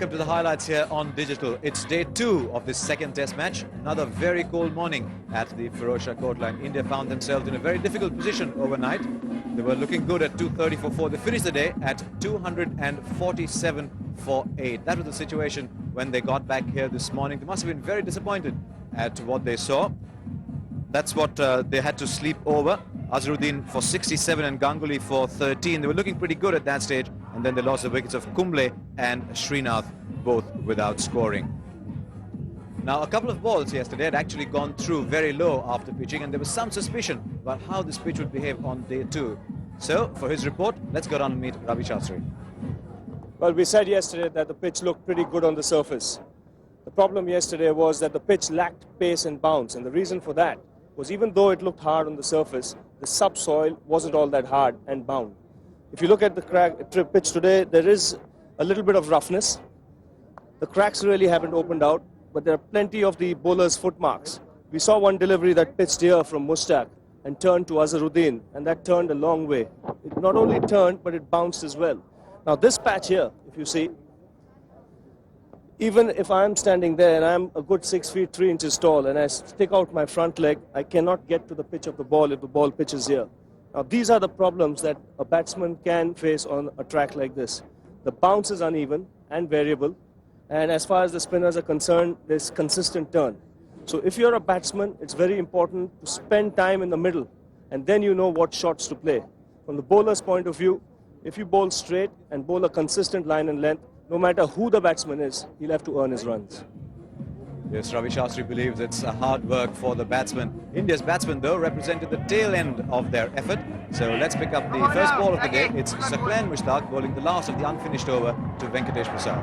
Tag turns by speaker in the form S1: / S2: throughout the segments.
S1: welcome to the highlights here on Digital. It's day 2 of this second test match. Another very cold morning at the Firozshah court line. India found themselves in a very difficult position overnight. They were looking good at 230 for 4. They finished the day at 247 for 8. That was the situation when they got back here this morning. They must have been very disappointed at what they saw. That's what they had to sleep over. Azharuddin for 67 and Ganguly for 13. They were looking pretty good at that stage, and then they lost the wickets of Kumble and Srinath, both without scoring. Now, a couple of balls yesterday had actually gone through very low after pitching, and there was some suspicion about how this pitch would behave on day 2. So, for his report, let's go down and meet Ravi Shastri.
S2: Well, we said yesterday that the pitch looked pretty good on the surface. The problem yesterday was that the pitch lacked pace and bounce, and the reason for that was even though it looked hard on the surface, the subsoil wasn't all that hard and bound. If you look at the pitch today, there is a little bit of roughness. The cracks really haven't opened out, but there are plenty of the bowler's footmarks. We saw one delivery that pitched here from Mushtaq and turned to Azharuddin, and that turned a long way. It not only turned, but it bounced as well. Now this patch here, if you see, even if I'm standing there and I'm a good 6 feet 3 inches tall and I stick out my front leg, I cannot get to the pitch of the ball if the ball pitches here. Now these are the problems that a batsman can face on a track like this. The bounce is uneven and variable, and as far as the spinners are concerned, there's consistent turn. So if you're a batsman, it's very important to spend time in the middle, and then you know what shots to play. From the bowler's point of view, if you bowl straight and bowl a consistent line and length, no matter who the batsman is, he'll have to earn his runs.
S1: Yes, Ravi Shastri believes it's a hard work for the batsmen. India's batsmen, though, represented the tail end of their effort. So let's pick up the first ball of the day. It's Saqlain Mushtaq bowling the last of the unfinished over to Venkatesh Prasad.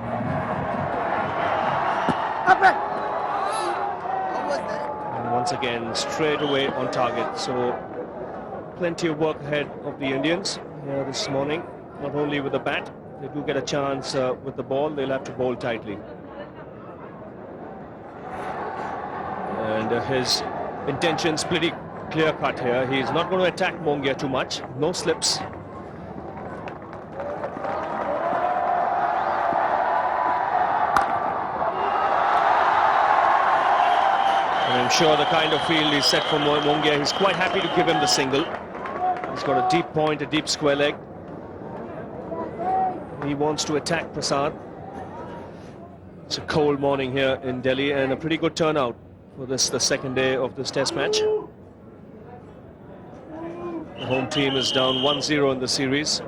S2: And once again, straight away on target. So plenty of work ahead of the Indians here this morning, not only with the bat. They do get a chance with the ball, they'll have to bowl tightly. And his intention's pretty clear-cut here. He's not going to attack Mongia too much. No slips. And I'm sure the kind of field he's set for Mongia, he's quite happy to give him the single. He's got a deep point, a deep square leg. He wants to attack Prasad. It's a cold morning here in Delhi and a pretty good turnout for the second day of this test match. The home team is down 1-0 in the series.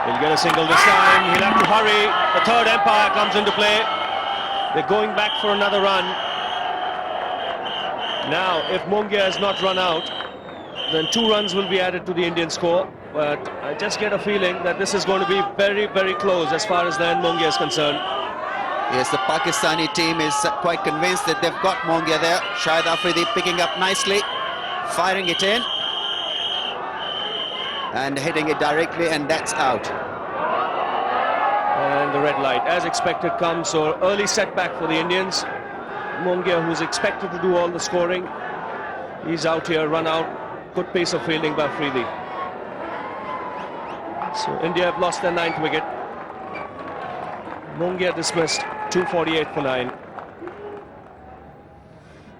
S2: He'll get a single this time. He'll have to hurry. The third umpire comes into play. They're going back for another run. Now, if Mongia has not run out, then 2 runs will be added to the Indian score. But I just get a feeling that this is going to be very, very close as far as Nayan Mongia is concerned.
S3: Yes, the Pakistani team is quite convinced that they've got Mongia there. Shahid Afridi picking up nicely, firing it in, and hitting it directly, and that's out.
S2: And the red light, as expected, comes. So early setback for the Indians. Mongia, who's expected to do all the scoring, he's out here, run out. Good piece of fielding by Afridi. So India have lost their 9th wicket. Mongia dismissed, 248 for 9.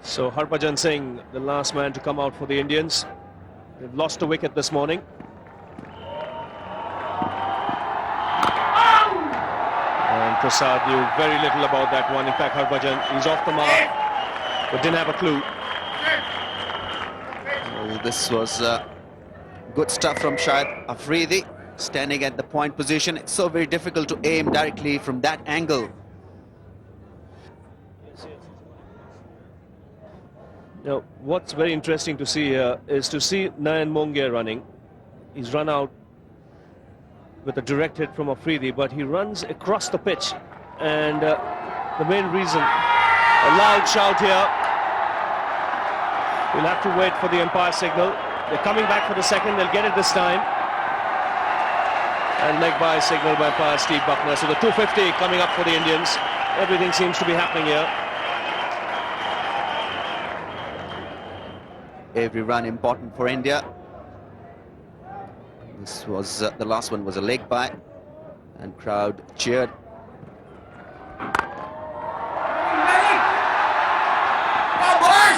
S2: So Harbhajan Singh, the last man to come out for the Indians. They've lost a wicket this morning. And Prasad knew very little about that one. In fact, Harbhajan, he's off the mark, but didn't have a clue.
S3: Well, this was good stuff from Shahid Afridi, standing at the point position. It's so very difficult to aim directly from that angle.
S2: Now, what's very interesting to see here is to see Nayan Mongia running. He's run out with a direct hit from Afridi, but he runs across the pitch. And the main reason, a loud shout here. We'll have to wait for the umpire signal. They're coming back for the second. They'll get it this time. And leg by signal by umpire Steve Buckner. So the 250 coming up for the Indians. Everything seems to be happening here.
S3: Every run important for India. This was the last one was a leg by, and crowd cheered.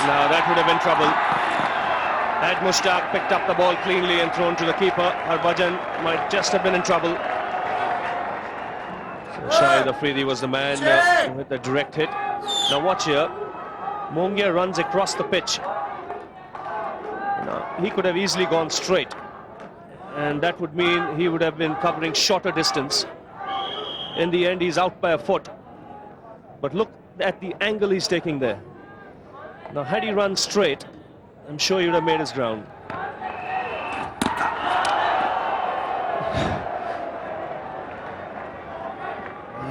S2: Now that would have been trouble. Had Mushtaq picked up the ball cleanly and thrown to the keeper, Harbhajan might just have been in trouble. So Shahid Afridi was the man who hit the direct hit. Now watch here. Mongia runs across the pitch. Now, he could have easily gone straight, and that would mean he would have been covering shorter distance. In the end, he's out by a foot. But look at the angle he's taking there. Now, had he run straight, I'm sure he would have made his ground.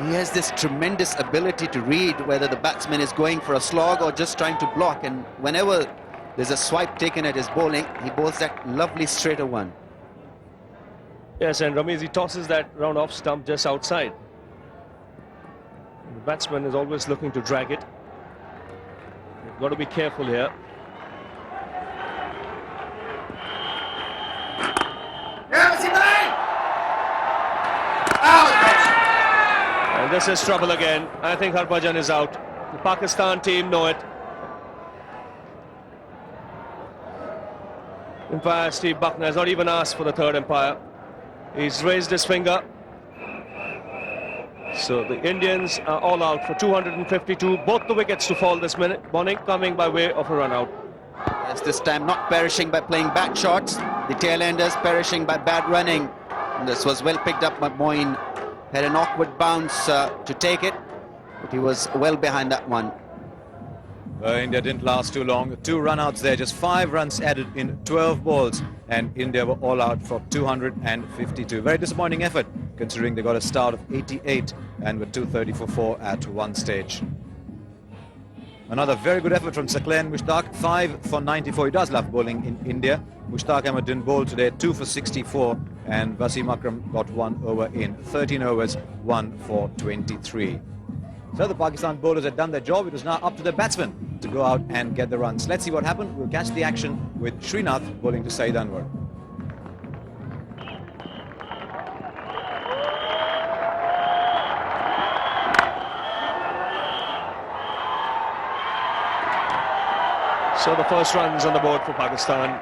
S3: He has this tremendous ability to read whether the batsman is going for a slog or just trying to block, and whenever there's a swipe taken at his bowling, he bowls that lovely straighter one.
S2: Yes, and Ramesh, he tosses that round off stump just outside. The batsman is always looking to drag it. You've got to be careful here. And this is trouble again. I think Harbhajan is out. The Pakistan team know it. Umpire Steve Buckner has not even asked for the third umpire. He's raised his finger. So the Indians are all out for 252. Both the wickets to fall this morning, coming by way of a run out.
S3: Yes, this time not perishing by playing bad shots. The tail-enders perishing by bad running. And this was well picked up by Moeen. Had an awkward bounce to take it, but he was well behind that one.
S1: India didn't last too long. 2 run-outs there, just 5 runs added in 12 balls, and India were all out for 252. Very disappointing effort, considering they got a start of 88 and were 230 for 4 at one stage. Another very good effort from Saqlain Mushtaq, 5 for 94. He does love bowling in India. Mushtaq Ahmed didn't bowl today, 2 for 64, and Wasim Akram got 1 over in 13 overs, 1 for 23. So the Pakistan bowlers had done their job. It was now up to the batsmen to go out and get the runs. Let's see what happened. We'll catch the action with Srinath bowling to Saeed Anwar.
S2: So the first runs on the board for Pakistan.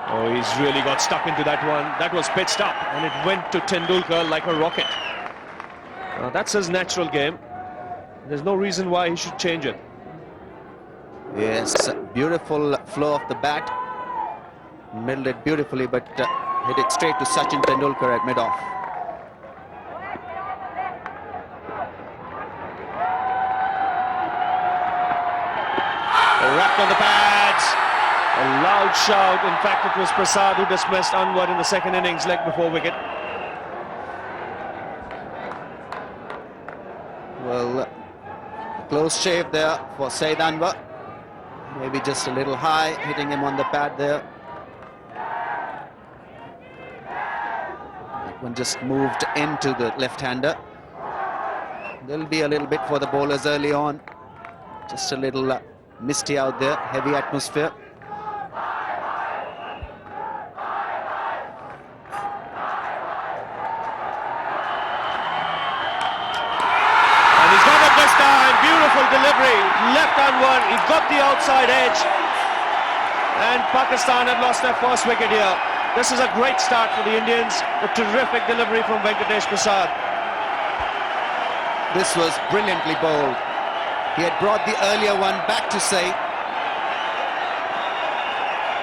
S2: Oh, he's really got stuck into that one. That was pitched up and it went to Tendulkar like a rocket. That's his natural game. There's no reason why he should change it.
S3: Yes, beautiful flow of the bat. Middled it beautifully, but hit it straight to Sachin Tendulkar at mid-off.
S2: Wrapped on the pads. A loud shout. In fact, it was Prasad who dismissed Anwar in the second innings, leg before wicket.
S3: Well, close shave there for Saeed Anwar. Maybe just a little high, hitting him on the pad there. That one just moved into the left-hander. There'll be a little bit for the bowlers early on. Just a little misty out there, heavy atmosphere.
S2: And he's got it this time. Beautiful delivery. Left Anwar. He got the outside edge. And Pakistan have lost their first wicket here. This is a great start for the Indians. A terrific delivery from Venkatesh Prasad.
S3: This was brilliantly bowled. He had brought the earlier one back to Saeed.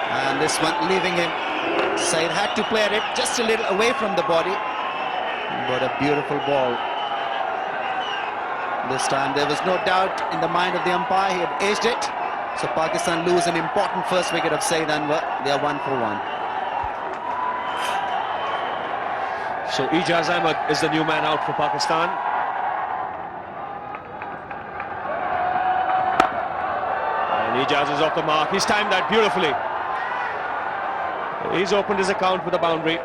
S3: And this one leaving him. Saeed had to play at it just a little away from the body. But a beautiful ball. This time there was no doubt in the mind of the umpire. He had aced it. So Pakistan lose an important first wicket of Saeed Anwar. They are 1 for 1.
S2: So Ijaz Ahmed is the new man out for Pakistan. And Ijaz is off the mark. He's timed that beautifully. He's opened his account with a boundary.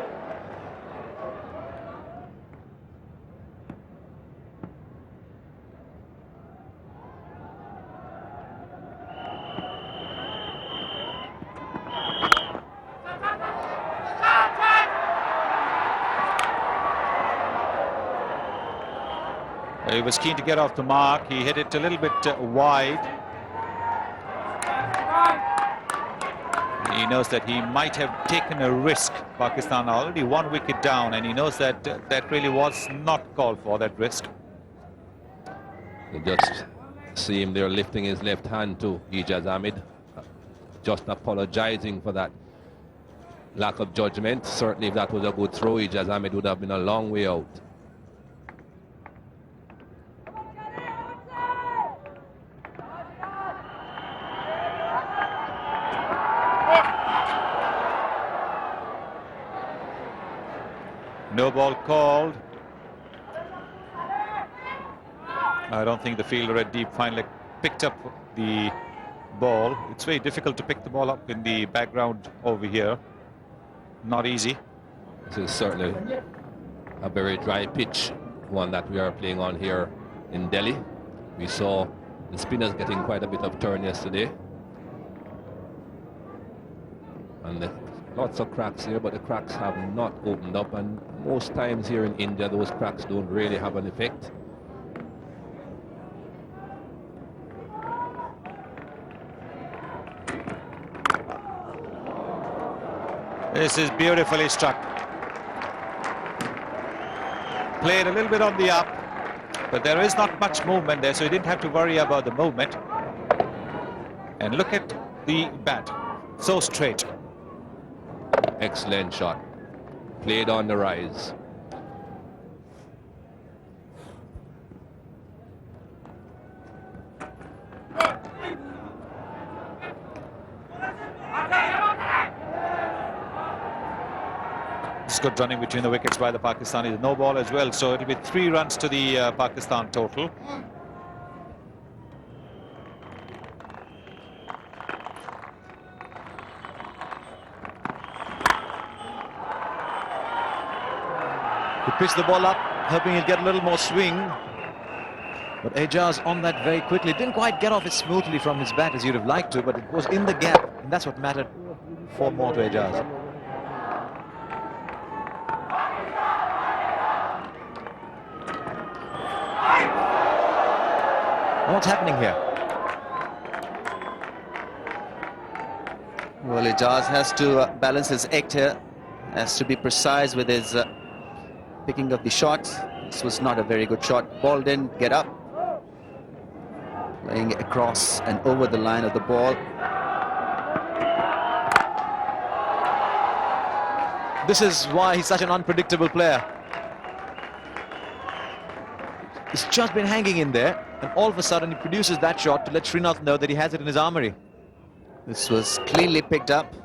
S4: He was keen to get off the mark. He hit it a little bit wide. He knows that he might have taken a risk. Pakistan are already 1 wicket down, and he knows that that really was not called for, that risk.
S5: You just see him there lifting his left hand to Ijaz Ahmed, just apologizing for that lack of judgment. Certainly if that was a good throw, Ijaz Ahmed would have been a long way out.
S4: No ball called. I don't think the fielder at deep finally picked up the ball. It's very difficult to pick the ball up in the background over here. Not easy.
S5: This is certainly a very dry pitch, one that we are playing on here in Delhi. We saw the spinners getting quite a bit of turn yesterday. And lots of cracks here, but the cracks have not opened up, and most times here in India those cracks don't really have an effect.
S4: This is beautifully struck. Played a little bit on the up, but there is not much movement there, so he didn't have to worry about the movement. And look at the bat, so straight.
S5: Excellent shot. Played on the rise.
S4: It's good running between the wickets by the Pakistanis. No ball as well, so it'll be 3 runs to the Pakistan total.
S1: He pitched the ball up, hoping he'll get a little more swing. But Ejaz on that very quickly. Didn't quite get off it smoothly from his bat as you'd have liked to, but it was in the gap, and that's what mattered. 4 more to Ejaz. What's happening here?
S3: Well, Ijaz has to balance his act here, has to be precise with his picking of the shots. This was not a very good shot. Ball didn't get up. Playing across and over the line of the ball.
S1: This is why he's such an unpredictable player. He's just been hanging in there, and all of a sudden he produces that shot to let Srinath know that he has it in his armoury.
S3: This was cleanly picked up.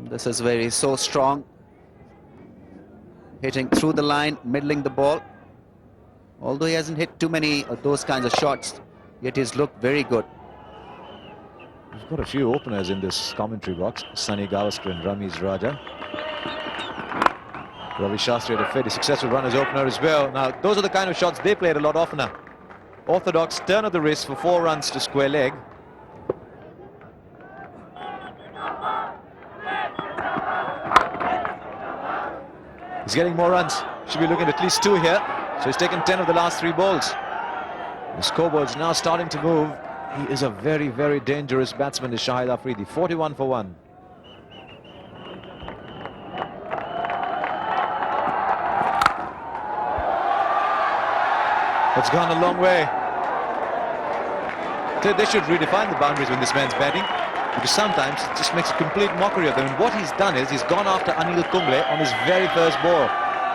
S3: This is where he's so strong. Hitting through the line, middling the ball. Although he hasn't hit too many of those kinds of shots, yet he's looked very good.
S1: We've got a few openers in this commentary box. Sunny Gavaskar and Ramiz Raja. Ravi Shastri had a fairly successful run as opener as well. Now, those are the kind of shots they played a lot oftener. Orthodox turn of the wrist for 4 runs to square leg. He's getting more runs. Should be looking at least 2 here. So he's taken 10 of the last 3 balls. The scoreboard's now starting to move. He is a very, very dangerous batsman, is Shahid Afridi. 41 for 1. It's gone a long way. They should redefine the boundaries when this man's batting, because sometimes it just makes a complete mockery of them. And what he's done is he's gone after Anil Kumble on his very first ball.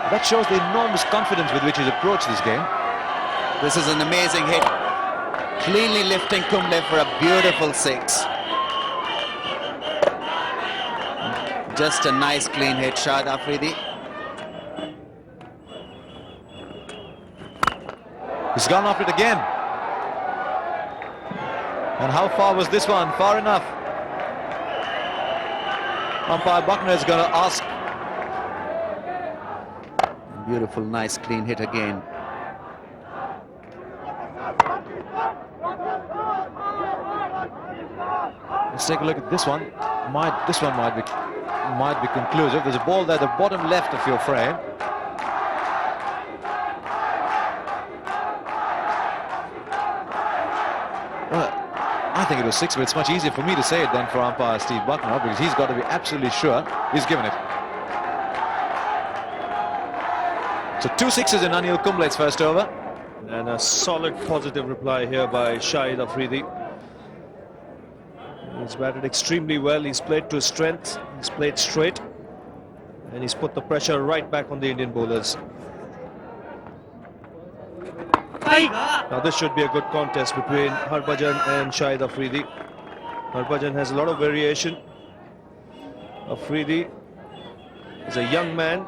S1: That shows the enormous confidence with which he's approached this game.
S3: This is an amazing hit. Cleanly lifting Kumble for a beautiful 6. Just a nice clean hit, Shahid Afridi.
S1: He's gone after it again. And how far was this one? Far enough. Umpire Buckner is going to ask.
S3: Beautiful, nice clean hit again.
S1: Let's take a look at this one. This one might be conclusive. There's a ball there, the bottom left of your frame. I think it was 6, but it's much easier for me to say it than for umpire Steve Buckner, because he's got to be absolutely sure he's given it. So 2 sixes in Anil Kumble's first over.
S2: And a solid positive reply here by Shahid Afridi. He's batted extremely well. He's played to his strength. He's played straight. And he's put the pressure right back on the Indian bowlers. Now this should be a good contest between Harbhajan and Shahid Afridi. Harbhajan has a lot of variation. Afridi is a young man.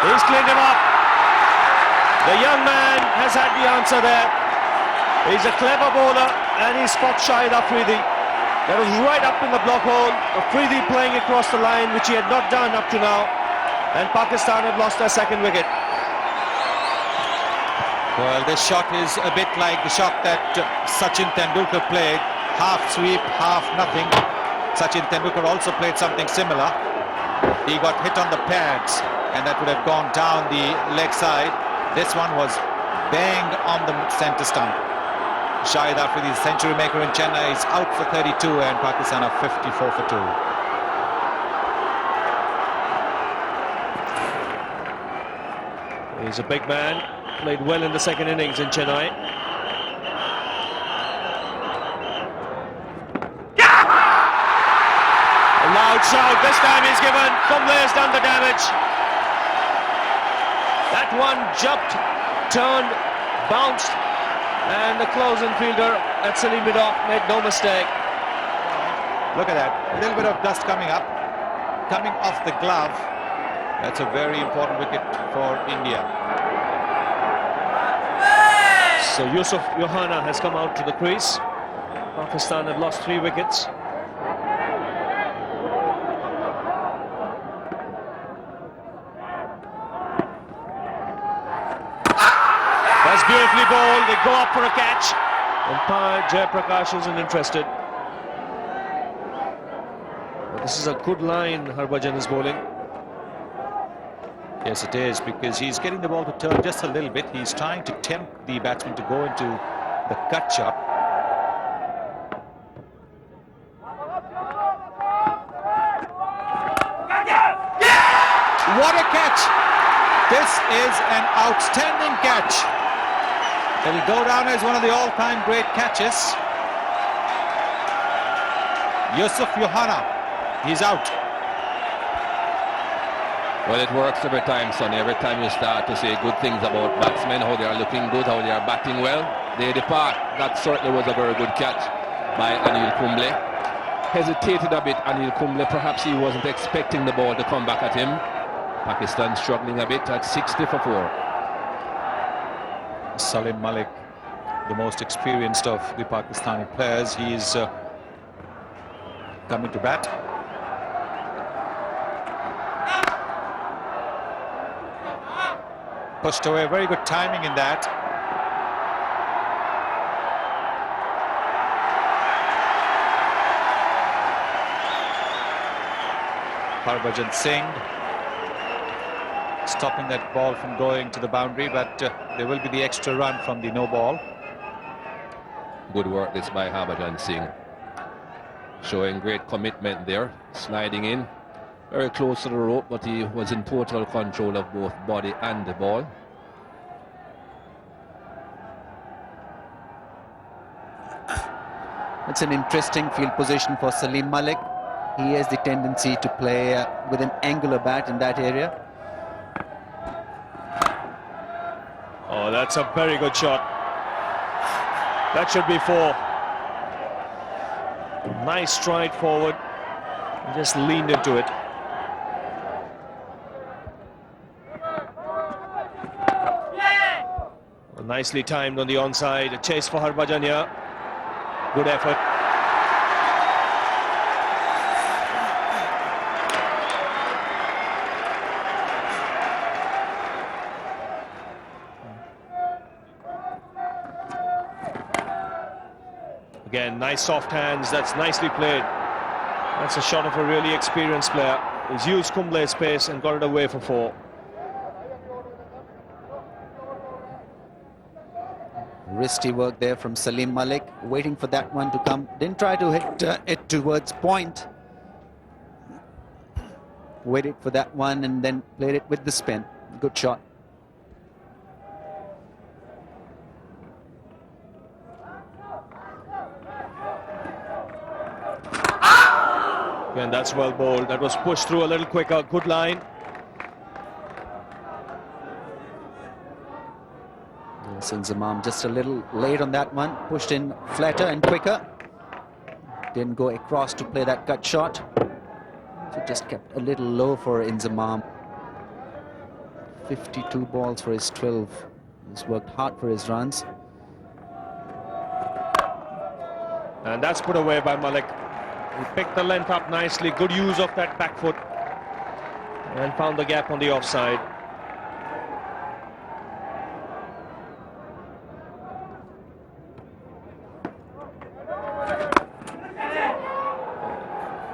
S2: He's cleaned him up. The young man has had the answer there. He's a clever bowler and he spots Shahid Afridi. That was right up in the block hole. Afridi playing across the line, which he had not done up to now. And Pakistan had lost their second wicket.
S4: Well, this shot is a bit like the shot that Sachin Tendulkar played. Half sweep, half nothing. Sachin Tendulkar also played something similar. He got hit on the pads, and that would have gone down the leg side. This one was banged on the centre stump. Shahid Afridi, the century maker in Chennai, is out for 32, and Pakistan are 54 for 2.
S2: He's a big man, played well in the second innings in Chennai. A loud shout, this time he's given. Kumble has done the damage. That one jumped, turned, bounced, and the close-in fielder at Salim Midoff made no mistake.
S4: Look at that, a little bit of dust coming up, coming off the glove. That's a very important wicket for India.
S2: So Yusuf Yohana has come out to the crease. Pakistan have lost 3 wickets. That's beautifully bowled. They go up for a catch. Umpire Jayaprakash isn't interested. But this is a good line Harbhajan is bowling.
S4: Yes, it is, because he's getting the ball to turn just a little bit. He's trying to tempt the batsman to go into the cut shot. What a catch! This is an outstanding catch. It'll go down as one of the all-time great catches. Yusuf Yohana, he's out.
S5: Well, it works every time, Sonny. Every time you start to say good things about batsmen, how they are looking good, how they are batting well, they depart. That certainly was a very good catch by Anil Kumble. Hesitated a bit, Anil Kumble. Perhaps he wasn't expecting the ball to come back at him. Pakistan struggling a bit at 60 for 4.
S4: Salim Malik, the most experienced of the Pakistani players, he is coming to bat. Pushed away, very good timing in that. Harbhajan Singh stopping that ball from going to the boundary, but there will be the extra run from the no ball.
S5: Good work this by Harbhajan Singh. Showing great commitment there, sliding in. Very close to the rope, but he was in total control of both body and the ball.
S3: It's an interesting field position for Salim Malik. He has the tendency to play with an angular bat in that area.
S2: Oh, that's a very good shot. That should be 4. Nice stride forward. He just leaned into it. Nicely timed on the onside. A chase for Harbhajan here. Good effort. Again, nice soft hands. That's nicely played. That's a shot of a really experienced player. He's used Kumble's pace and got it away for 4.
S3: wristy work there from Salim Malik, waiting for that one to come. Didn't try to hit it towards point. Waited for that one and then played it with the spin. Good shot.
S2: And that's well bowled. That was pushed through a little quicker. Good line.
S3: Inzamam just a little late on that one. Pushed in flatter and quicker. Didn't go across to play that cut shot. So just kept a little low for Inzamam. 52 balls for his 12. He's worked hard for his runs.
S2: And that's put away by Malik. He picked the length up nicely. Good use of that back foot. And found the gap on the offside.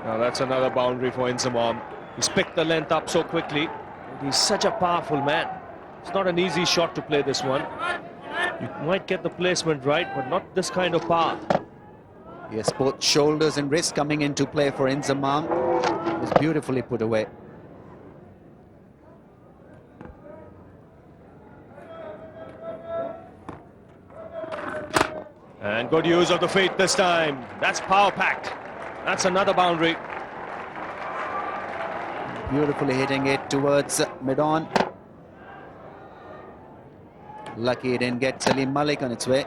S2: Now that's another boundary for Inzamam. He's picked the length up so quickly. He's such a powerful man. It's not an easy shot to play this one. You might get the placement right, but not this kind of power.
S3: Yes, both shoulders and wrist coming into play for Inzamam. It was beautifully put away.
S2: And good use of the feet this time. That's power packed. That's another boundary.
S3: Beautifully hitting it towards mid-on. Lucky it didn't get Salim Malik on its way.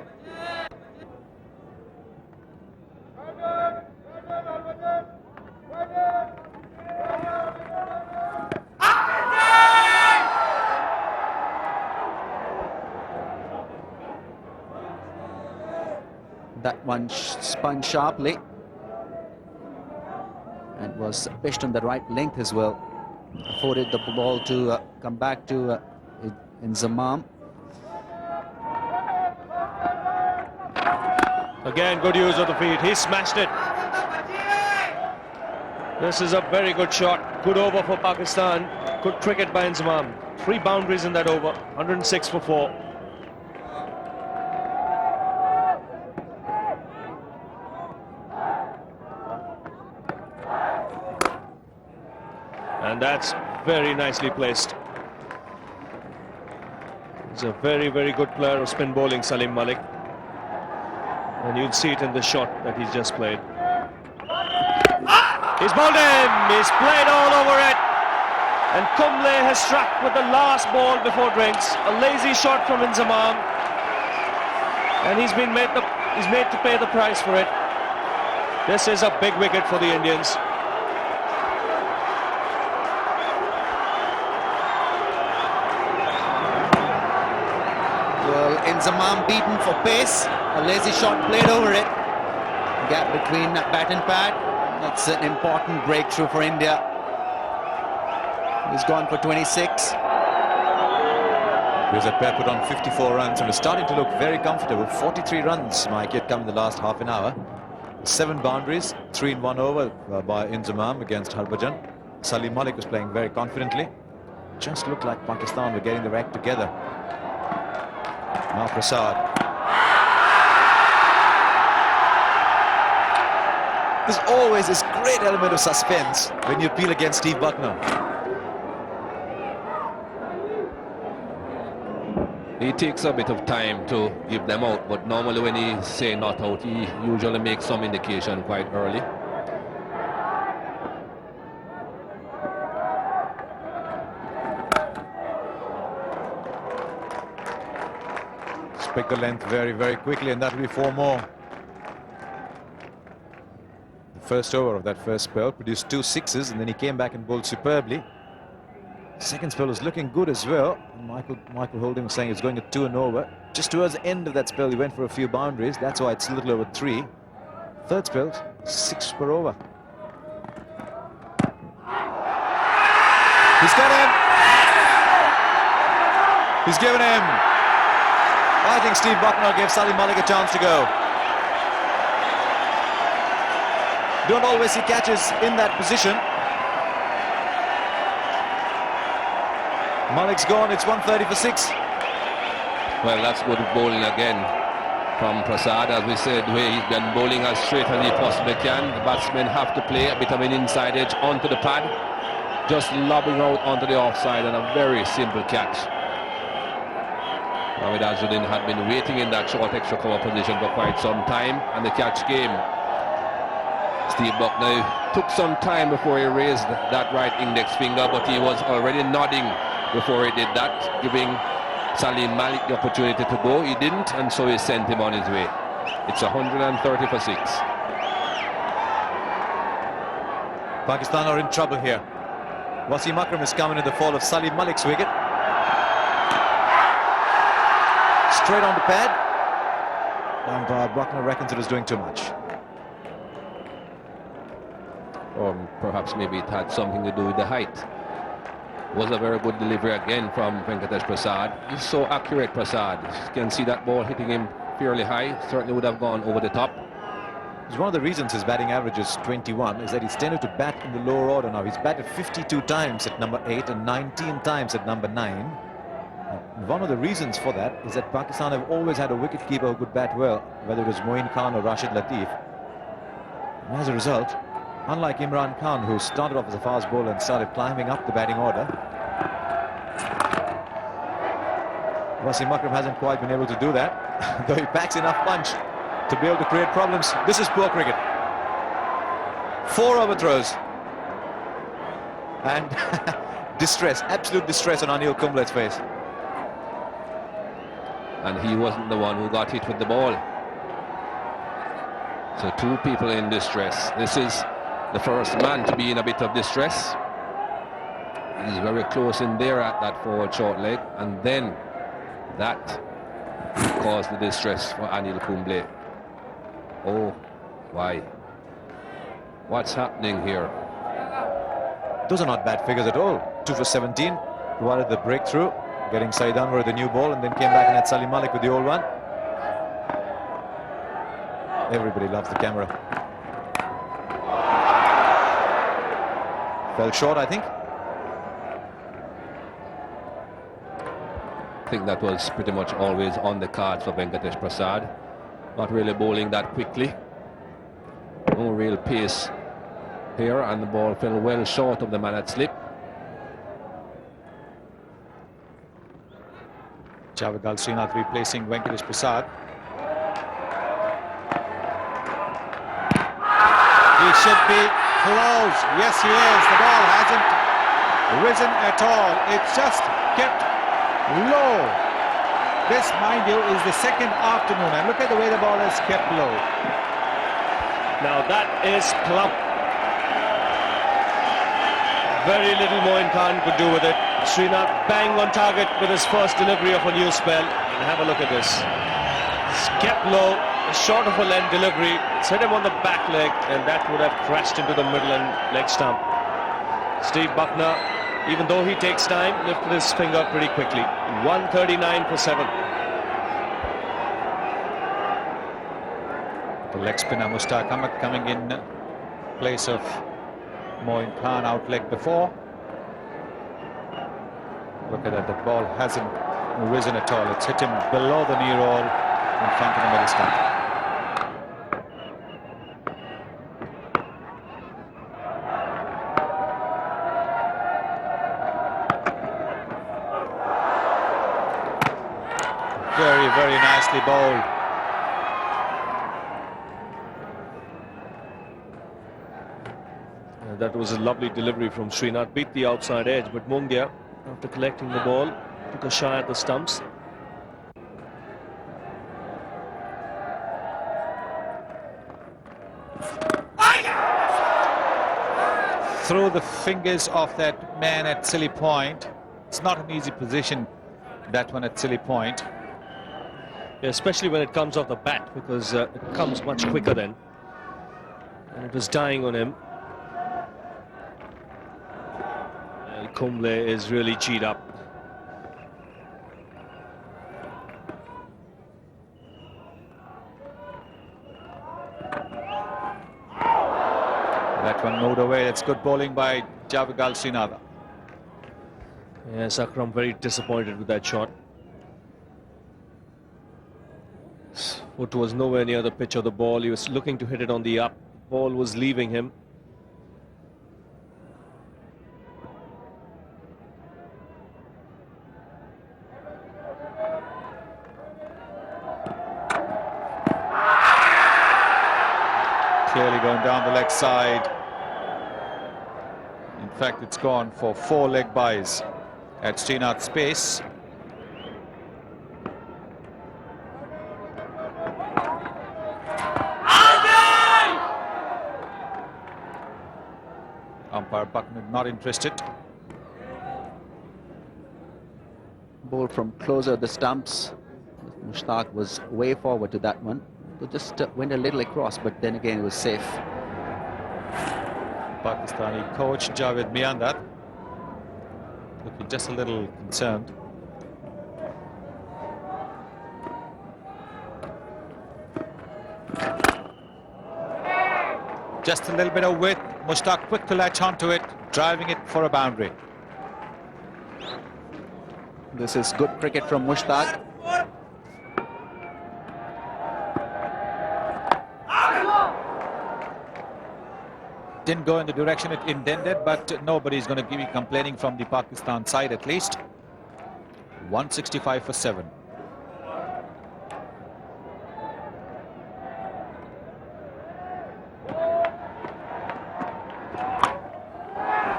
S3: That one spun sharply and was pitched on the right length as well. Afforded the ball to come back to Inzamam.
S2: Again, good use of the feet. He smashed it. This is a very good shot. Good over for Pakistan. Good cricket by Inzamam. 3 boundaries in that over. 106 for 4. And that's very nicely placed. He's a very, very good player of spin bowling, Salim Malik. And you'd see it in the shot that he's just played. He's bowled him! He's played all over it! And Kumble has struck with the last ball before drinks. A lazy shot from Inzamam. And he's made to pay the price for it. This is a big wicket for the Indians.
S3: Well, Inzamam beaten for pace. A lazy shot played over it. Gap between bat and pad. That's an important breakthrough for India. He's gone for 26.
S1: Here's a pair put on 54 runs and was starting to look very comfortable. 43 runs, Mike, had come in the last half an hour. 7 boundaries, 3 in 1 over by Inzamam against Harbhajan. Salim Malik was playing very confidently. Just looked like Pakistan were getting their act together. Now Prasad. There's always this great element of suspense when you peel against Steve Bucknor.
S5: He takes a bit of time to give them out, but normally when he say not out, he usually makes some indication quite early.
S1: Pick the length very, very quickly, and that will be 4 more. The first over of that first spell produced 2 sixes, and then he came back and bowled superbly. Second spell was looking good as well. Michael Holding was saying it's going at 2 and over. Just towards the end of that spell, he went for a few boundaries. That's why it's a little over 3. Third spell, 6 per over. He's got him. He's given him. I think Steve Bucknor gave Salim Malik a chance to go. Don't always see catches in that position. Malik's gone, it's 130 for 6.
S5: Well, that's good bowling again. from Prasad. As we said, he's been bowling as straight as he possibly can. The batsmen have to play a bit of an inside edge onto the pad, just lobbing out onto the offside, and a very simple catch. Mohamed Azzuddin had been waiting in that short extra cover position for quite some time, and the catch came. Steve Buckner took some time before he raised that right index finger, but he was already nodding before he did that, giving Salim Malik the opportunity to go. He didn't, and so he sent him on his way. It's 130 for 6.
S1: Pakistan are in trouble here. Wasim Akram is coming in the fall of Salim Malik's wicket. Straight on the pad. And Buckner reckons it is doing too much.
S5: Or perhaps maybe it had something to do with the height. Was a very good delivery again from Venkatesh Prasad. He's so accurate, Prasad. You can see that ball hitting him fairly high. Certainly would have gone over the top.
S1: It's one of the reasons his batting average is 21 is that he's tended to bat in the lower order now. He's batted 52 times at number 8 and 19 times at number 9. And one of the reasons for that is that Pakistan have always had a wicketkeeper who could bat well, whether it was Moeen Khan or Rashid Latif. And as a result, unlike Imran Khan, who started off as a fast bowler and started climbing up the batting order, Wasim Akram hasn't quite been able to do that, though he packs enough punch to be able to create problems. This is poor cricket. 4 overthrows. And distress, absolute distress on Anil Kumble's face.
S5: And he wasn't the one who got hit with the ball. So 2 people in distress. This is the first man to be in a bit of distress. He's very close in there at that forward short leg, and then that caused the distress for Anil Kumble. Oh, why? What's happening here?
S1: Those are not bad figures at all. 2 for 17, provided the breakthrough, getting Saeed Anwar with the new ball, and then came back and had Salim Malik with the old one. Everybody loves the camera. Fell short, I think.
S5: I think that was pretty much always on the cards for Venkatesh Prasad. Not really bowling that quickly. No real pace here, and the ball fell well short of the man at slip.
S4: Javed Srinath replacing Venkatesh Prasad. He should be close. Yes, he is. The ball hasn't risen at all. It's just kept low. This, mind you, is the second afternoon, and look at the way the ball is kept low.
S2: Now that is plump. Very little Moeen Khan could do with it. Srinath bang on target with his first delivery of a new spell. And have a look at this. It's kept low, short of a length delivery. It's hit him on the back leg, and that would have crashed into the middle and leg stump. Steve Buckner, even though he takes time, lifted his finger pretty quickly. 139 for 7.
S4: The leg spinner Mushtaq Ahmed coming in place of Moeen Khan out leg before. Look at that, the ball hasn't risen at all. It's hit him below the knee roll in front of the middle stump. Very, very nicely bowled.
S2: That was a lovely delivery from Srinath. Beat the outside edge, but Mungia, after collecting the ball, took a shot at the stumps.
S4: Through the fingers of that man at Silly Point. It's not an easy position, that one at Silly Point.
S2: Yeah, especially when it comes off the bat, because it comes much quicker then. And it was dying on him. And Kumble is really G'd up.
S4: That one moved away. That's good bowling by Javed Srinath.
S2: Yes, Akram very disappointed with that shot. Foot was nowhere near the pitch of the ball. He was looking to hit it on the up. Ball was leaving him.
S4: Clearly going down the leg side. In fact, it's gone for 4 leg byes at Srinath's pace. Umpire Bucknor not interested.
S3: Ball from closer the stumps. Mushtaq was way forward to that one. It just went a little across, but then again it was safe.
S4: Pakistani coach Javed Miandar looking just a little concerned. Just a little bit of width. Mushtaq quick to latch onto it, driving it for a boundary.
S3: This is good cricket from Mushtaq.
S4: Didn't go in the direction it intended, but nobody's going to be complaining from the Pakistan side at least. 165 for 7.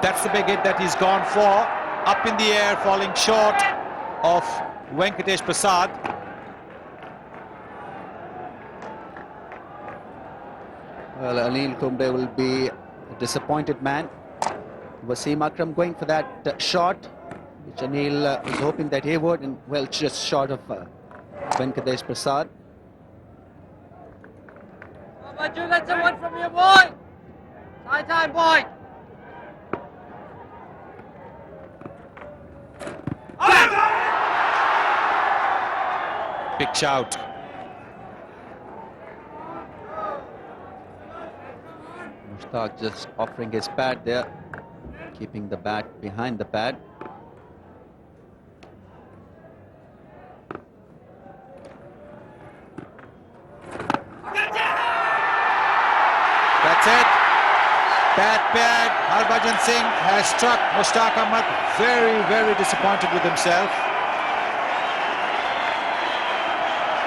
S4: That's the big hit that he's gone for. Up in the air, falling short of Venkatesh Prasad.
S3: Well, Anil Kumble will be a disappointed man. Wasim Akram going for that shot, which Anil was hoping that he would, and well, just short of Venkatesh Prasad.
S6: How about you get someone from your boy? Side time, boy.
S4: Big shout.
S3: Mushtaq just offering his pad there, keeping the bat behind the pad.
S4: That's it. That pad. Harbhajan Singh has struck Mushtaq Ahmed. Very, very disappointed with himself.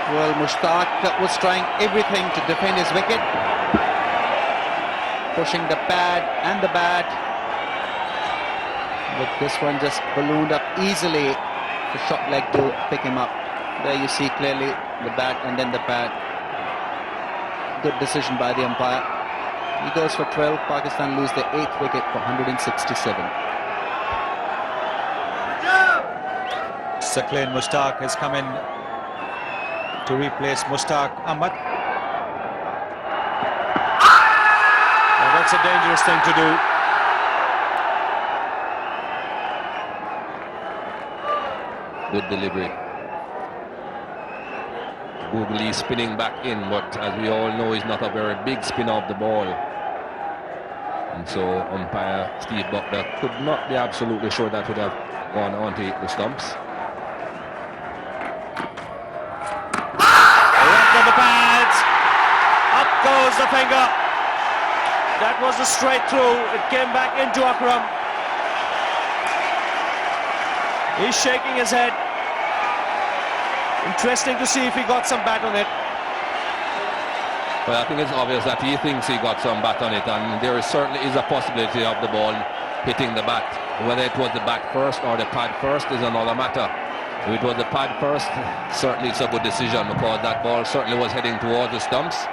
S3: Well, Mushtaq was trying everything to defend his wicket, pushing the pad and the bat, but this one just ballooned up easily. The short leg to pick him up. There you see clearly the bat and then the pad. Good decision by the umpire. He goes for 12. Pakistan lose their 8th wicket for 167.
S4: Saqlain Mushtaq has come in to replace Mushtaq Ahmed.
S2: Now that's a dangerous thing to do.
S5: Good delivery. Googly spinning back in, but as we all know, he's not a very big spinner of the ball. And so umpire Steve Bucknor could not be absolutely sure that would have gone on to hit the stumps.
S2: Left on the pads. Up goes the finger. That was a straight through. It came back into Akram. He's shaking his head. Interesting to see if he got some bat on it.
S5: Well, I think it's obvious that he thinks he got some bat on it, and there certainly is a possibility of the ball hitting the bat. Whether it was the bat first or the pad first is another matter. If it was the pad first, certainly it's a good decision, because that ball certainly was heading towards the stumps.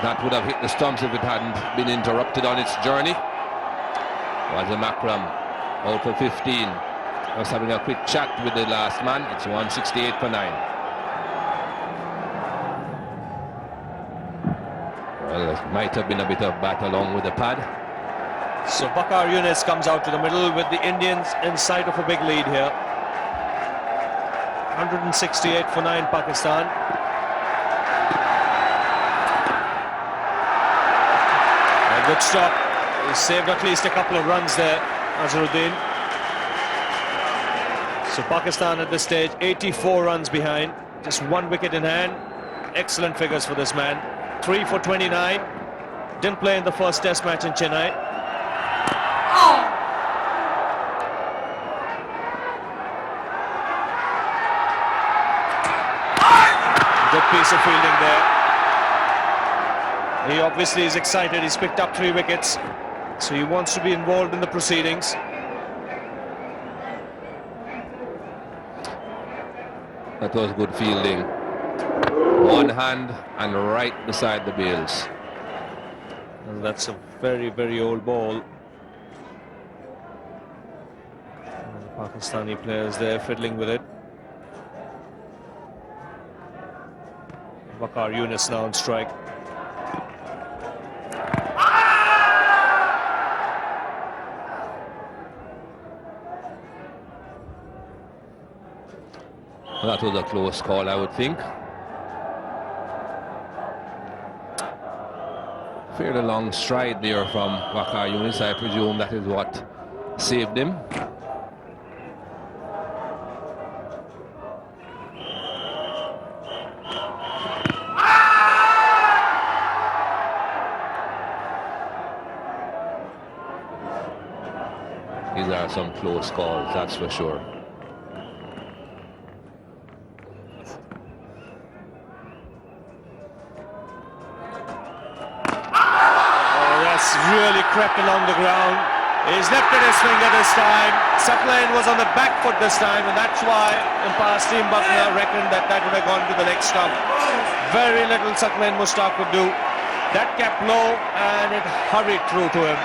S5: That would have hit the stumps if it hadn't been interrupted on its journey. Wasim Akram out for 15. Was having a quick chat with the last man. It's 168 for 9. Well, it might have been a bit of bat along with the pad.
S2: So Bakar Yunus comes out to the middle with the Indians in sight of a big lead here. 168 for 9 Pakistan. A good stop. He saved at least a couple of runs there, Azharuddin. So Pakistan at this stage 84 runs behind, Just 1 wicket in hand. Excellent figures for this man. 3 for 29. Didn't play in the first test match in Chennai. Good piece of fielding there. He obviously is excited. He's picked up 3 wickets, so he wants to be involved in the proceedings.
S5: That was good fielding. One hand and right beside the bails.
S2: And that's a very, very old ball. And the Pakistani players there fiddling with it. Waqar Younis now on strike.
S5: That was a close call, I would think. Fairly long stride there from Waqar Younis. I presume that is what saved him. These are some close calls, that's for sure.
S2: Really crept along the ground. He's lifted his finger this time. Suckline was on the back foot this time, and that's why umpire Steve Buckner reckoned that would have gone to the leg stump. Very little Suckline Mushtaq could do. That kept low and it hurried through to him.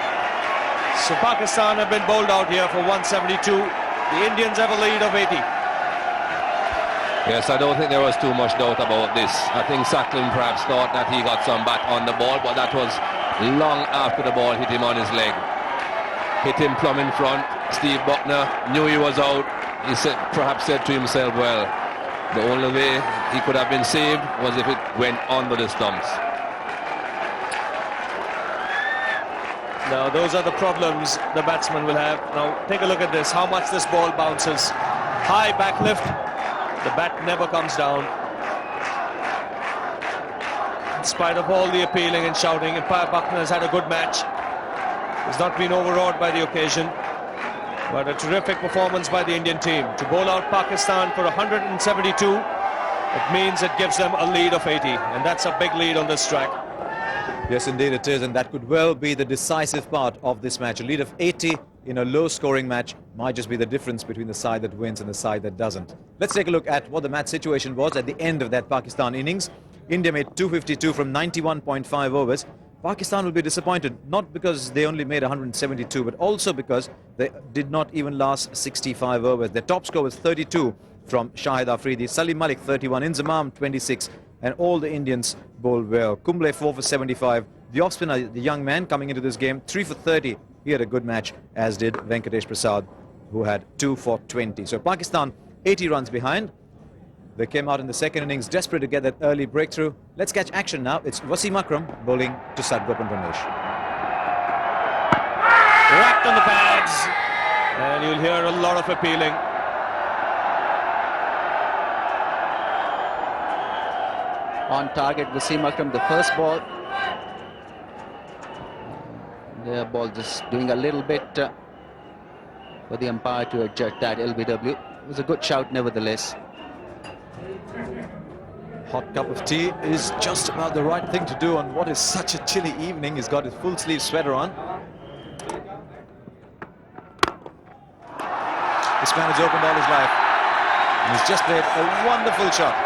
S2: So Pakistan have been bowled out here for 172. The Indians have a lead of 80.
S5: Yes, I don't think there was too much doubt about this. I think Suckling perhaps thought that he got some bat on the ball, but that was long after the ball hit him on his leg. Hit him plumb in front. Steve Buckner knew he was out. He perhaps said to himself, well, the only way he could have been saved was if it went under the stumps.
S2: Now those are the problems the batsman will have. Now take a look at this, how much this ball bounces. High back lift, the bat never comes down. In spite of all the appealing and shouting, Umpire Buckner has had a good match. He's not been overawed by the occasion. But a terrific performance by the Indian team. To bowl out Pakistan for 172, it means it gives them a lead of 80. And that's a big lead on this track.
S1: Yes, indeed it is, and that could well be the decisive part of this match. A lead of 80 in a low-scoring match might just be the difference between the side that wins and the side that doesn't. Let's take a look at what the match situation was at the end of that Pakistan innings. India made 252 from 91.5 overs. Pakistan will be disappointed, not because they only made 172, but also because they did not even last 65 overs. Their top score was 32 from Shahid Afridi, Salim Malik 31, Inzamam 26, and all the Indians bowled well. Kumble 4 for 75. The off-spinner, the young man coming into this game, 3 for 30. He had a good match, as did Venkatesh Prasad, who had 2 for 20. So Pakistan 80 runs behind. They came out in the second innings desperate to get that early breakthrough. Let's catch action now. It's Wasim Akram bowling to Sadgopan Ramesh.
S2: Whacked on the pads, and you'll hear a lot of appealing.
S3: On target, Wasim Akram, the first ball. The ball just doing a little bit for the umpire to adjust that LBW. It was a good shout nevertheless.
S1: Hot cup of tea is just about the right thing to do on what is such a chilly evening. He's got his full sleeve sweater on. This man has opened all his life. And he's just played a wonderful shot.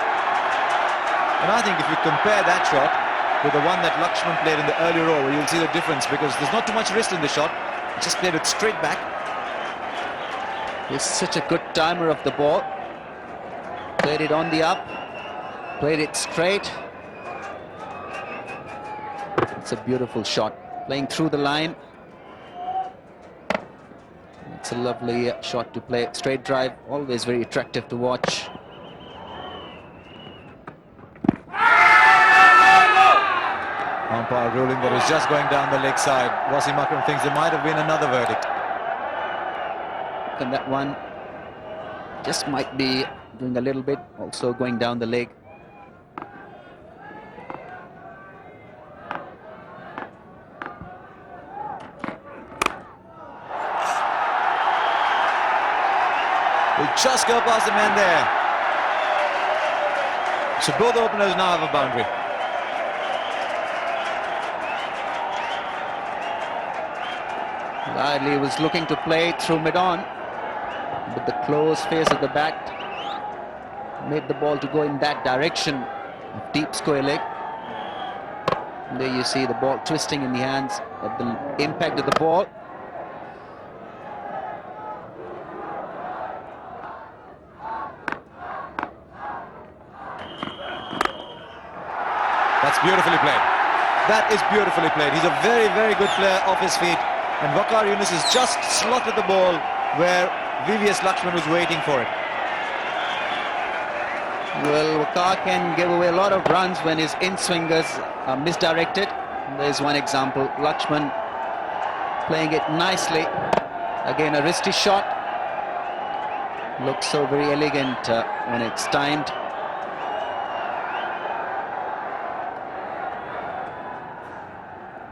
S1: And I think if you compare that shot with the one that Lakshman played in the earlier over, you'll see the difference, because there's not too much wrist in the shot. He just played it straight back.
S3: He's such a good timer of the ball. Played it on the up. Played it straight. It's a beautiful shot. Playing through the line. It's a lovely shot to play. Straight drive, always very attractive to watch.
S1: Umpire ruling that was just going down the leg side. Wasim Akram thinks there might have been another verdict.
S3: And that one just might be doing a little bit, also going down the leg.
S1: Will just go past the man there. So both openers now have a boundary.
S3: Riley was looking to play through mid-on, but the close face of the bat made the ball to go in that direction, deep square leg. And there you see the ball twisting in the hands at the impact of the ball.
S1: That's beautifully played. That is beautifully played. He's a very, very good player off his feet. And Waqar Yunus has just slotted the ball where VVS Lakshman was waiting for it.
S3: Well, Waqar can give away a lot of runs when his in-swingers are misdirected. There's one example. Lakshman playing it nicely. Again, a wristy shot. Looks so very elegant when it's timed.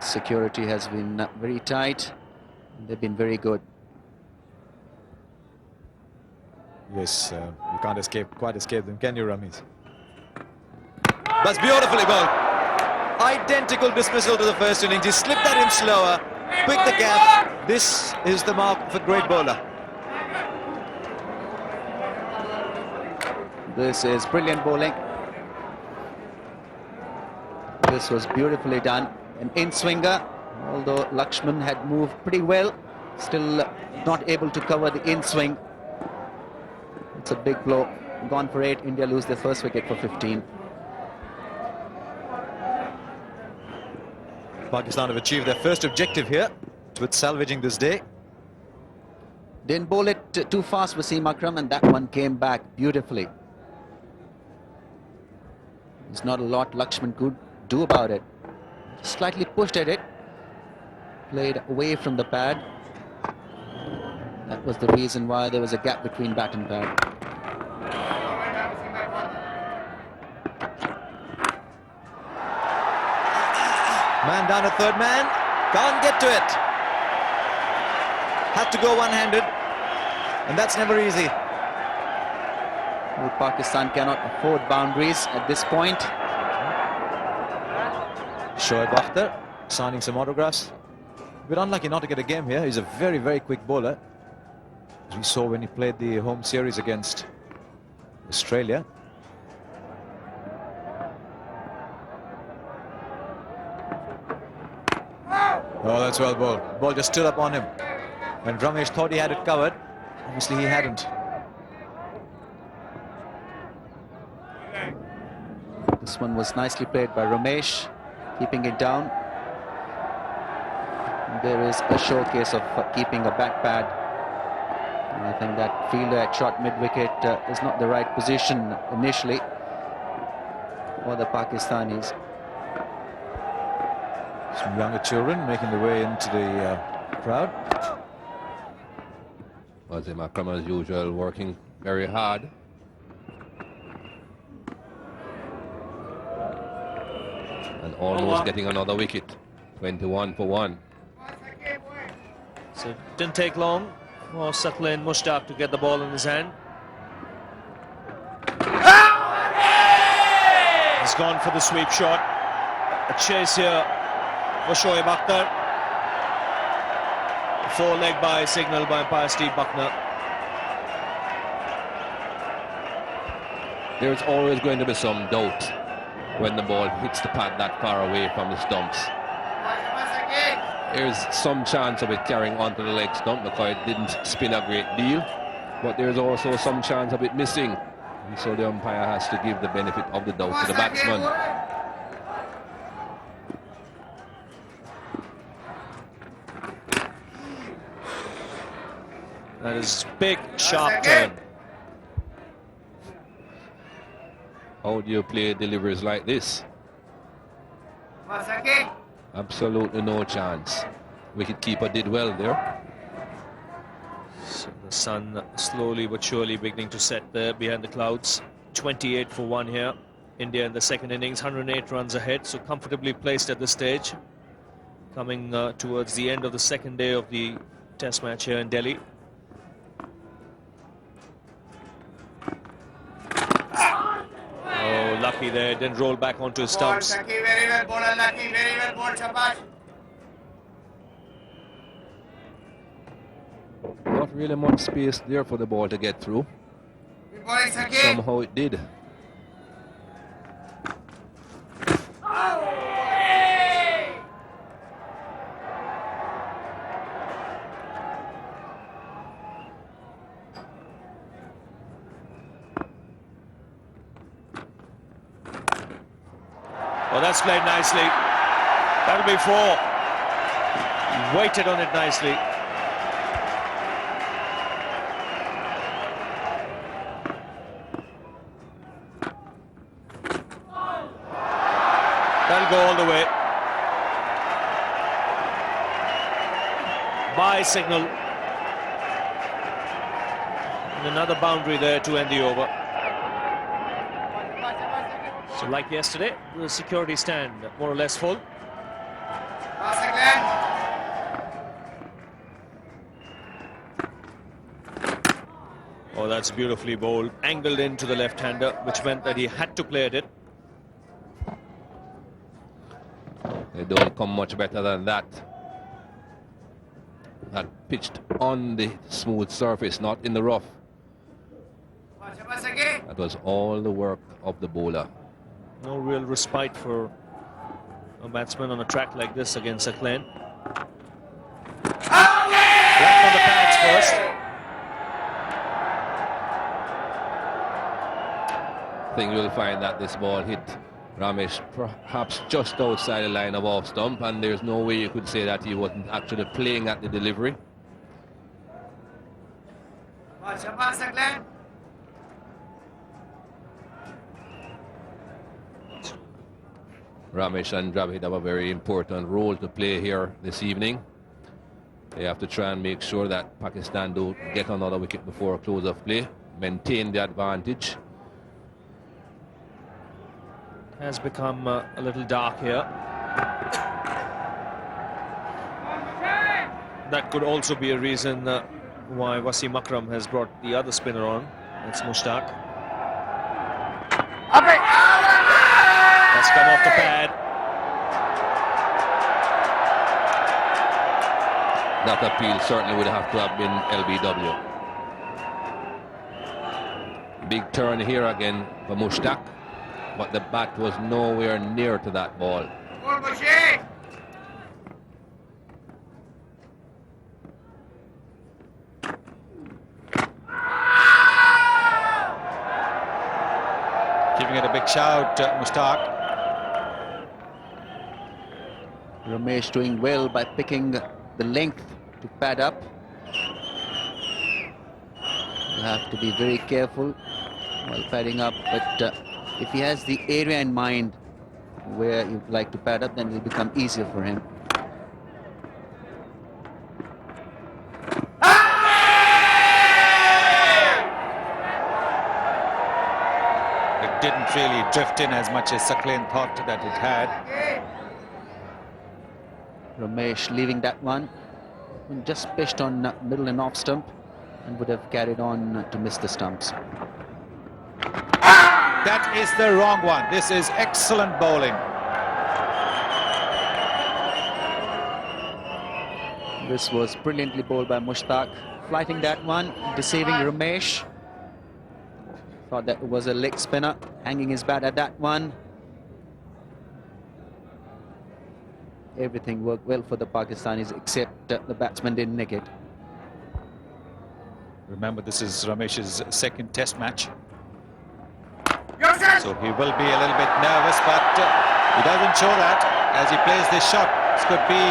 S3: Security has been very tight. They've been very good.
S1: Yes, you can't quite escape them, can you, Ramiz? That's beautifully bowled. Identical dismissal to the first innings. He slipped that in slower, picked the gap. This is the mark of a great bowler.
S3: This is brilliant bowling. This was beautifully done. An in-swinger, although Lakshman had moved pretty well, still not able to cover the in-swing. It's a big blow. Gone for 8. India lose their first wicket for 15.
S1: Pakistan have achieved their first objective here with salvaging this day.
S3: Didn't bowl it too fast, Wasim Akram, and that one came back beautifully. There's not a lot Lakshman could do about it. Slightly pushed at it, played away from the pad. That was the reason why there was a gap between bat and pad.
S1: Man down a third man, can't get to it. Had to go one-handed, and that's never easy.
S3: Well, Pakistan cannot afford boundaries at this point.
S1: Shoaib Akhtar signing some autographs. A bit unlucky not to get a game here. He's a very, very quick bowler, as we saw when he played the home series against Australia. Oh, that's well bowled. Ball just stood up on him. When Ramesh thought he had it covered, obviously he hadn't.
S3: This one was nicely played by Ramesh, keeping it down. There is a showcase of keeping a back pad. And I think that fielder had shot mid-wicket is not the right position initially for the Pakistanis.
S1: Some younger children making their way into the crowd.
S5: Wasim Akram, as usual, working very hard. And almost getting another wicket. 21 for 1.
S2: So it didn't take long for Saqlain Mushtaq to get the ball in his hand. He's gone for the sweep shot. A chase here for Shoaib Akhtar. Four leg by signal by umpire Steve Buckner.
S5: There's always going to be some doubt when the ball hits the pad that far away from the stumps. There's some chance of it carrying onto the leg stump because it didn't spin a great deal, but there's also some chance of it missing, and so the umpire has to give the benefit of the doubt to the batsman.
S2: That is big, sharp turn.
S5: How do you play deliveries like this? Absolutely no chance. Wicketkeeper did well there.
S2: So The sun slowly but surely beginning to set there behind the clouds. 28 for 1 here. India in the second innings, 108 runs ahead, so comfortably placed at this stage. Coming towards the end of the second day of the test match here in Delhi. Oh, lucky there, didn't roll back onto his stumps.
S6: Lucky, very well, bowler, lucky, very well, bowled, shabash.
S5: Not really much space there for the ball to get through.
S6: Good bowling, Saki.
S5: Somehow it did.
S2: Oh, that's played nicely. That'll be 4. Waited on it nicely. That'll go all the way. Bye signal. And another boundary there to end the over. So like yesterday, the security stand more or less full.
S6: Passing length.
S2: Oh, that's beautifully bowled. Angled into the left-hander, which meant that he had to play at it.
S5: They don't come much better than that. That pitched on the smooth surface, not in the rough.
S6: Shabash, Saki.
S5: That was all the work of the bowler.
S2: No real respite for a batsman on a track like this against Aklan. Left on the pads first.
S5: I think you'll find that this ball hit Ramesh perhaps just outside the line of off stump, and there's no way you could say that he wasn't actually playing at the delivery.
S6: Shabash, Aklan.
S5: Ramesh and Dravid have a very important role to play here this evening. They have to try and make sure that Pakistan don't get another wicket before close of play, maintain the advantage.
S2: Has become a little dark here. That could also be a reason why Wasim Akram has brought the other spinner on. That's Mushtaq. That's come off the pad.
S5: That appeal certainly would have to have been LBW. Big turn here again for Mushtaq, but the bat was nowhere near to that ball.
S6: Ball, Bashir.
S4: Giving it a big shout, Mushtaq.
S3: Ramesh doing well by picking the length to pad up. You have to be very careful while padding up, but if he has the area in mind where you'd like to pad up, then it will become easier for him.
S4: It didn't really drift in as much as Sakleen thought that it had.
S3: Ramesh leaving that one, and just pitched on middle and off stump, and would have carried on to miss the stumps.
S4: That is the wrong one. This is excellent bowling.
S3: This was brilliantly bowled by Mushtaq, flighting that one, deceiving Ramesh. Thought that it was a leg spinner, hanging his bat at that one. Everything worked well for the Pakistanis, except the batsman didn't nick it.
S4: Remember, this is Ramesh's second test match,
S6: Yourself.
S4: so he will be a little bit nervous, but he doesn't show that as he plays this shot. This could be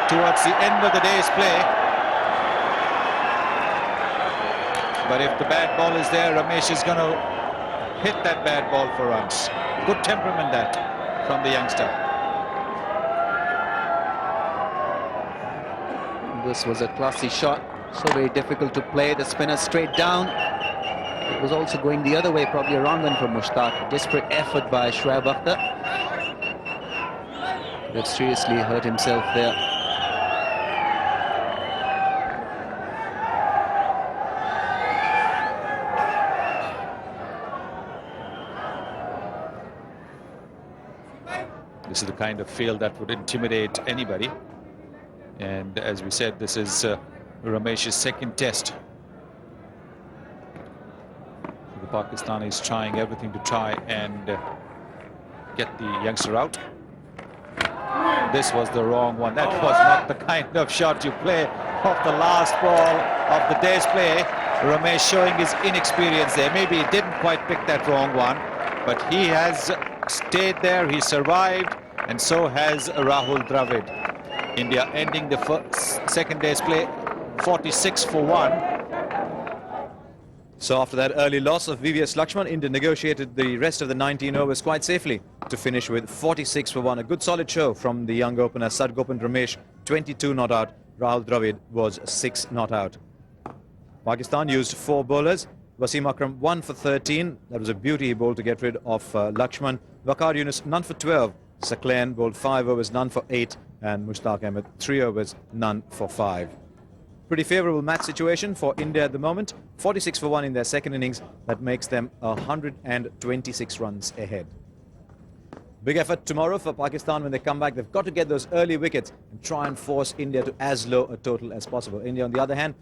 S4: towards the end of the day's play. But if the bad ball is there, Ramesh is going to hit that bad ball for runs. Good temperament that from the youngster.
S3: This was a classy shot, So very difficult to play. The spinner straight down. It was also going the other way, probably a wrong one for Mushtaq. Desperate effort by Shoaib Akhtar. Could have seriously hurt himself there.
S4: This is the kind of field that would intimidate anybody. And as we said, this is Ramesh's second test. The Pakistanis trying everything to try and get the youngster out. This was the wrong one. That was not the kind of shot you play off the last ball of the day's play. Ramesh showing his inexperience there. Maybe he didn't quite pick that wrong one, but he has stayed there, he survived, and so has Rahul Dravid. India ending the second day's play 46 for 1.
S1: So after that early loss of VVS Lakshman, India negotiated the rest of the 19 overs quite safely to finish with 46 for 1. A good solid show from the young opener Sadgopan Ramesh, 22 not out. Rahul Dravid was 6 not out. Pakistan used 4 bowlers. Wasim Akram 1 for 13. That was a beauty he bowled to get rid of Lakshman. Waqar Yunus none for 12. Saklan bowled 5 overs, none for 8. And Mushtaq Ahmed 3 overs, none for 5. Pretty favourable match situation for India at the moment. 46 for 1 in their second innings. That makes them 126 runs ahead. Big effort tomorrow for Pakistan when they come back. They've got to get those early wickets and try and force India to as low a total as possible. India, on the other hand,